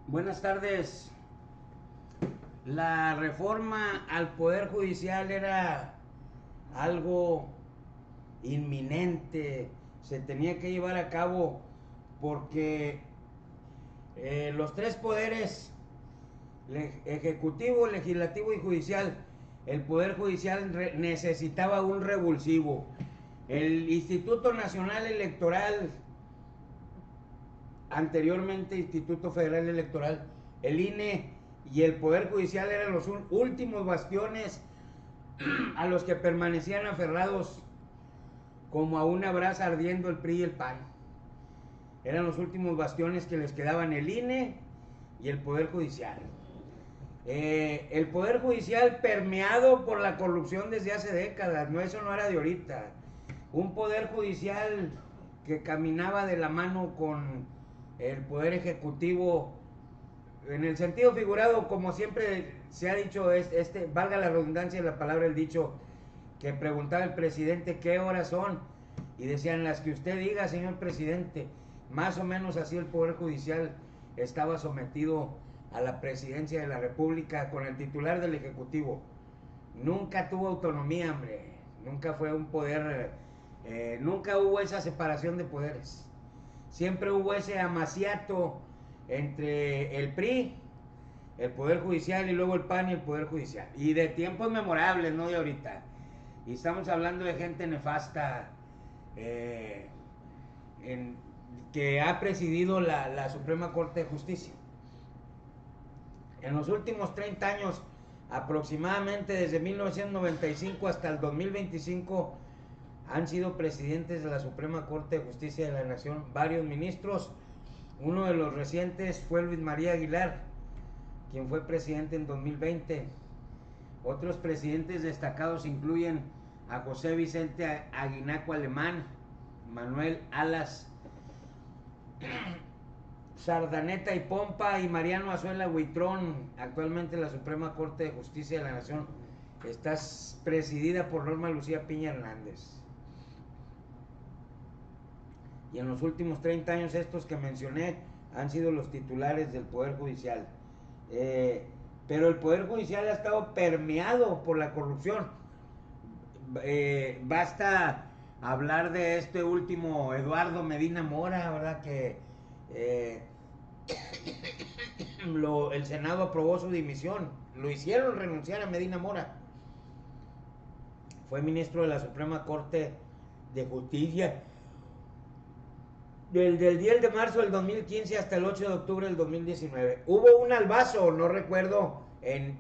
Buenas tardes. La reforma al Poder Judicial era algo inminente, se tenía que llevar a cabo porque los tres poderes, ejecutivo, legislativo y judicial, el Poder Judicial necesitaba un revulsivo. El Instituto Nacional Electoral, anteriormente Instituto Federal Electoral, el INE y el Poder Judicial eran los últimos bastiones a los que permanecían aferrados como a una brasa ardiendo el PRI y el PAN. Eran los últimos bastiones que les quedaban el INE y el Poder Judicial. El Poder Judicial permeado por la corrupción desde hace décadas, no, eso no era de ahorita. Un Poder Judicial que caminaba de la mano con el Poder Ejecutivo, en el sentido figurado, como siempre se ha dicho, valga la redundancia de la palabra, el dicho, que preguntaba el presidente qué horas son, y decían las que usted diga, señor presidente. Más o menos así el Poder Judicial estaba sometido a la presidencia de la República con el titular del Ejecutivo. Nunca tuvo autonomía, hombre. Nunca fue un poder, nunca hubo esa separación de poderes. Siempre hubo ese amaciato entre el PRI, el Poder Judicial, y luego el PAN y el Poder Judicial. Y de tiempos memorables, no de ahorita. Y estamos hablando de gente nefasta, eh, en, que ha presidido la Suprema Corte de Justicia. En los últimos 30 años, aproximadamente desde 1995 hasta el 2025, han sido presidentes de la Suprema Corte de Justicia de la Nación varios ministros. Uno de los recientes fue Luis María Aguilar, quien fue presidente en 2020. Otros presidentes destacados incluyen a José Vicente Aguinaco Alemán, Manuel Alas Sardaneta y Pompa y Mariano Azuela Huitrón. Actualmente la Suprema Corte de Justicia de la Nación está presidida por Norma Lucía Piña Hernández. Y en los últimos 30 años estos que mencioné han sido los titulares del Poder Judicial. Pero el Poder Judicial ha estado permeado por la corrupción. Basta hablar de este último Eduardo Medina Mora, ¿verdad? Que el Senado aprobó su dimisión, lo hicieron renunciar a Medina Mora. Fue ministro de la Suprema Corte de Justicia del 10 de marzo del 2015 hasta el 8 de octubre del 2019. Hubo un albazo, no recuerdo,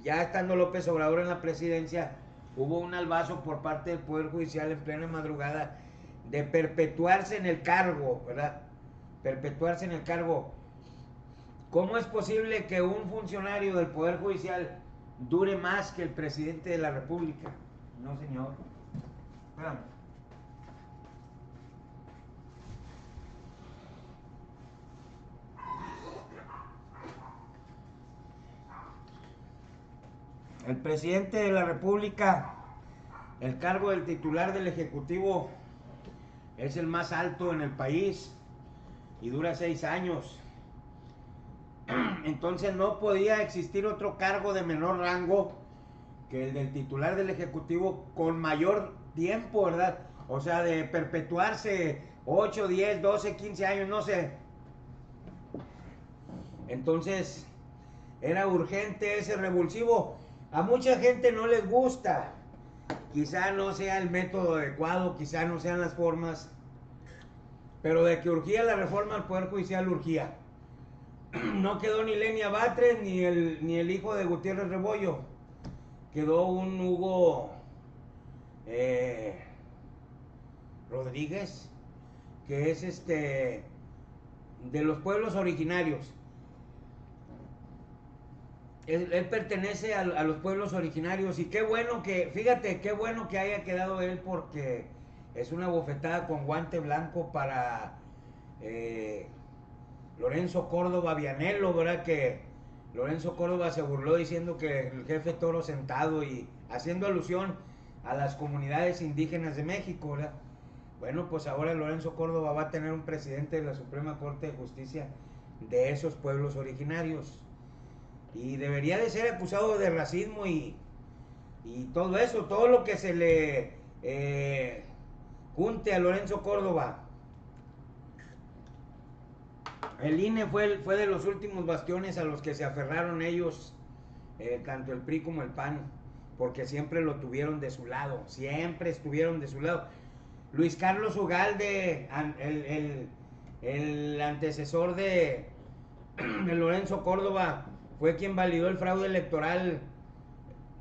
ya estando López Obrador en la presidencia, hubo un albazo por parte del Poder Judicial en plena madrugada de perpetuarse en el cargo, ¿verdad? Perpetuarse en el cargo. ¿Cómo es posible que un funcionario del Poder Judicial dure más que el presidente de la República? No, señor. Espérame. El presidente de la República, el cargo del titular del Ejecutivo, es el más alto en el país y dura 6 años. Entonces no podía existir otro cargo de menor rango que el del titular del Ejecutivo con mayor tiempo, ¿verdad? O sea, de perpetuarse 8, 10, 12, 15 años, no sé. Entonces era urgente ese revulsivo. A mucha gente no les gusta. Quizá no sea el método adecuado, quizá no sean las formas, pero de que urgía la reforma al Poder Judicial, urgía. No quedó ni Lenia Batres ni el hijo de Gutiérrez Rebollo. Quedó un Hugo Rodríguez, que es de los pueblos originarios. Él pertenece a los pueblos originarios, y qué bueno que, fíjate, qué bueno que haya quedado él, porque es una bofetada con guante blanco para Lorenzo Córdoba Vianello, ¿verdad? Que Lorenzo Córdoba se burló diciendo que el jefe Toro Sentado, y haciendo alusión a las comunidades indígenas de México, ¿verdad? Bueno, pues ahora Lorenzo Córdoba va a tener un presidente de la Suprema Corte de Justicia de esos pueblos originarios. Y debería de ser acusado de racismo y todo eso, todo lo que se le junte a Lorenzo Córdoba. El INE fue de los últimos bastiones a los que se aferraron ellos, tanto el PRI como el PAN, porque siempre lo tuvieron de su lado, siempre estuvieron de su lado. Luis Carlos Ugalde, el antecesor de Lorenzo Córdoba, fue quien validó el fraude electoral,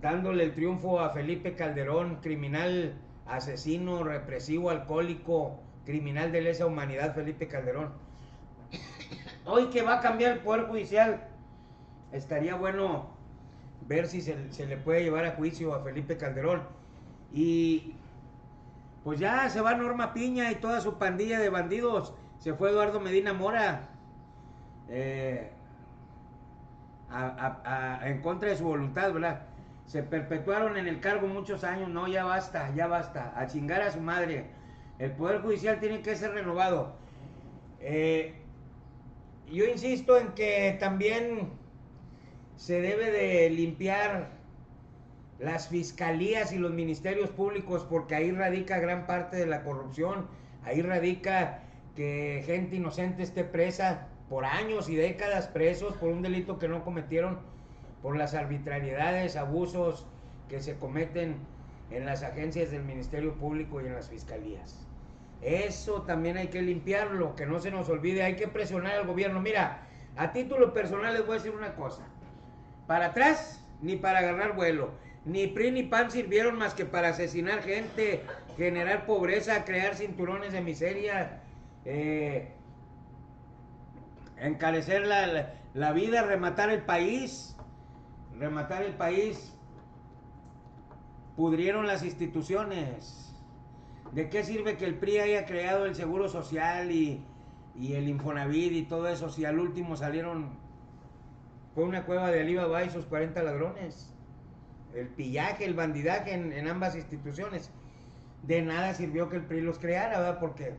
dándole el triunfo a Felipe Calderón, criminal, asesino, represivo, alcohólico, criminal de lesa humanidad, Felipe Calderón. Hoy que va a cambiar el Poder Judicial, estaría bueno ver si se le puede llevar a juicio a Felipe Calderón. Y pues ya se va Norma Piña y toda su pandilla de bandidos. Se fue Eduardo Medina Mora, en contra de su voluntad, ¿verdad? Se perpetuaron en el cargo muchos años. No, ya basta, a chingar a su madre. El Poder Judicial tiene que ser renovado. Yo insisto en que también se debe de limpiar las fiscalías y los ministerios públicos, porque ahí radica gran parte de la corrupción. Ahí radica que gente inocente esté presa por años y décadas, presos por un delito que no cometieron, por las arbitrariedades, abusos que se cometen en las agencias del Ministerio Público y en las fiscalías. Eso también hay que limpiarlo, que no se nos olvide. Hay que presionar al gobierno. Mira, a título personal les voy a decir una cosa: para atrás ni para agarrar vuelo. Ni PRI ni PAN sirvieron más que para asesinar gente, generar pobreza, crear cinturones de miseria, encarecer la vida, rematar el país, pudrieron las instituciones. ¿De qué sirve que el PRI haya creado el Seguro Social y el Infonavit y todo eso, si al último salieron, fue una cueva de Alibaba y sus 40 ladrones? El pillaje, el bandidaje en ambas instituciones. De nada sirvió que el PRI los creara, ¿verdad? Porque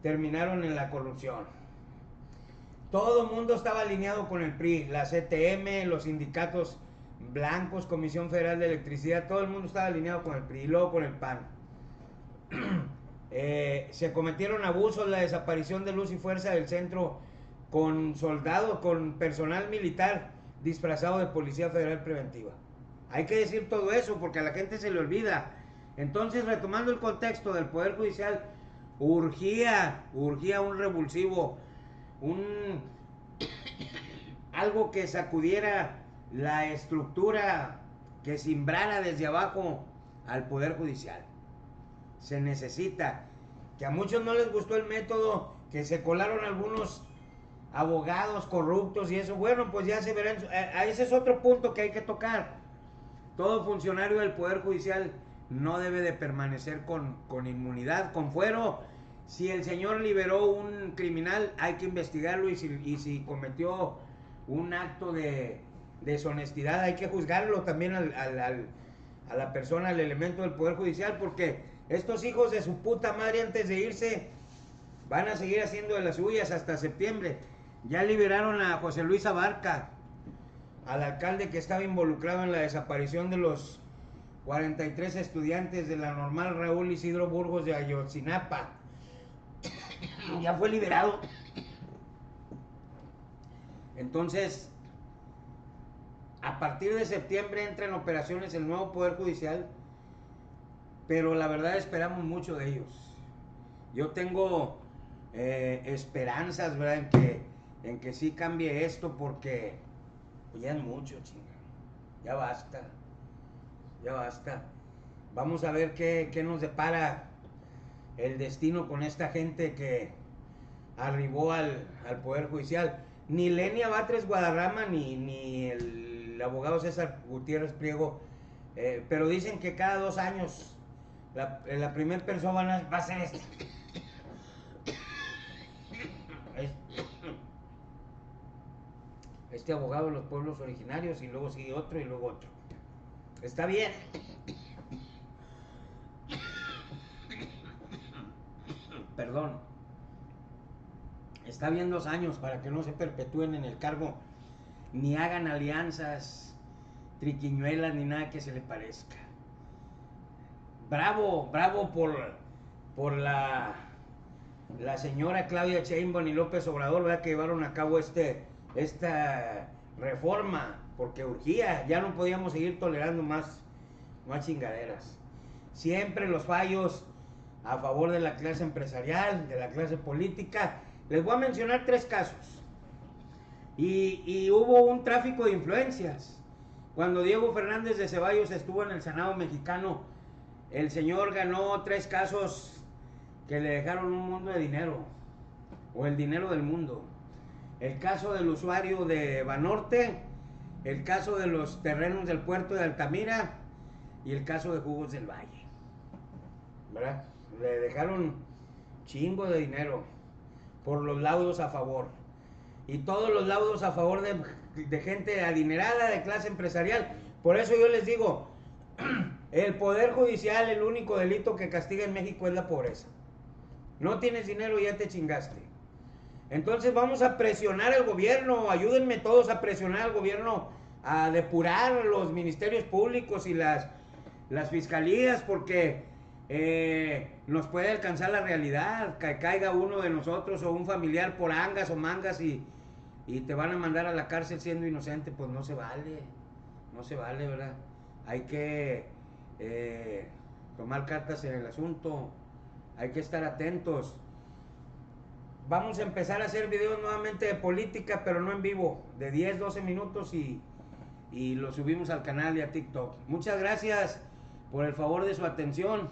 terminaron en la corrupción. Todo el mundo estaba alineado con el PRI, la CTM, los sindicatos blancos, Comisión Federal de Electricidad, todo el mundo estaba alineado con el PRI y luego con el PAN. Se cometieron abusos, la desaparición de Luz y Fuerza del centro con soldados, con personal militar disfrazado de Policía Federal Preventiva. Hay que decir todo eso porque a la gente se le olvida. Entonces, retomando el contexto del Poder Judicial, urgía un revulsivo, algo que sacudiera la estructura, que simbrara desde abajo al Poder Judicial. Se necesita, que a muchos no les gustó el método, que se colaron algunos abogados corruptos y eso, bueno, pues ya se verán. Ese es otro punto que hay que tocar. Todo funcionario del Poder Judicial no debe de permanecer con inmunidad, con fuero. Si el señor liberó un criminal, hay que investigarlo, y si cometió un acto de deshonestidad, hay que juzgarlo también a la persona, al elemento del Poder Judicial, porque estos hijos de su puta madre, antes de irse, van a seguir haciendo de las suyas hasta septiembre. Ya liberaron a José Luis Abarca, al alcalde que estaba involucrado en la desaparición de los 43 estudiantes de la normal Raúl Isidro Burgos de Ayotzinapa. Ya fue liberado. Entonces, a partir de septiembre entra en operaciones el nuevo Poder Judicial, pero la verdad esperamos mucho de ellos. Yo tengo esperanzas, ¿verdad?, en que sí cambie esto, porque pues ya es mucho, chinga. Ya basta. Vamos a ver qué nos depara el destino con esta gente que arribó al Poder Judicial. Ni Lenia Batres Guadarrama ni el abogado César Gutiérrez Priego, pero dicen que cada 2 años la primera persona va a ser este abogado de los pueblos originarios, y luego sigue otro y luego otro. Está bien. Perdón. Está bien 2 años para que no se perpetúen en el cargo, ni hagan alianzas, triquiñuelas, ni nada que se le parezca. Bravo, bravo por la señora Claudia Sheinbaum y López Obrador, ¿verdad? Que llevaron a cabo esta reforma, porque urgía, ya no podíamos seguir tolerando más chingaderas. Siempre los fallos a favor de la clase empresarial, de la clase política. Les voy a mencionar 3 casos. Y hubo un tráfico de influencias. Cuando Diego Fernández de Ceballos estuvo en el Senado mexicano, el señor ganó 3 casos que le dejaron un mundo de dinero, o el dinero del mundo. El caso del usuario de Banorte, el caso de los terrenos del puerto de Altamira y el caso de Jugos del Valle, ¿verdad? Le dejaron chingo de dinero por los laudos a favor. Y todos los laudos a favor de gente adinerada, de clase empresarial. Por eso yo les digo, el Poder Judicial, el único delito que castiga en México es la pobreza. No tienes dinero, ya te chingaste. Entonces vamos a presionar al gobierno, ayúdenme todos a presionar al gobierno a depurar los ministerios públicos y las fiscalías, porque nos puede alcanzar la realidad, que caiga uno de nosotros o un familiar por angas o mangas y te van a mandar a la cárcel siendo inocente. Pues no se vale, ¿verdad? Hay que tomar cartas en el asunto, hay que estar atentos. Vamos a empezar a hacer videos nuevamente de política, pero no en vivo, de 10, 12 minutos y lo subimos al canal y a TikTok. Muchas gracias por el favor de su atención.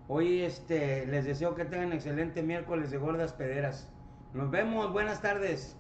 Hoy les deseo que tengan excelente miércoles de gordas pederas. Nos vemos, buenas tardes.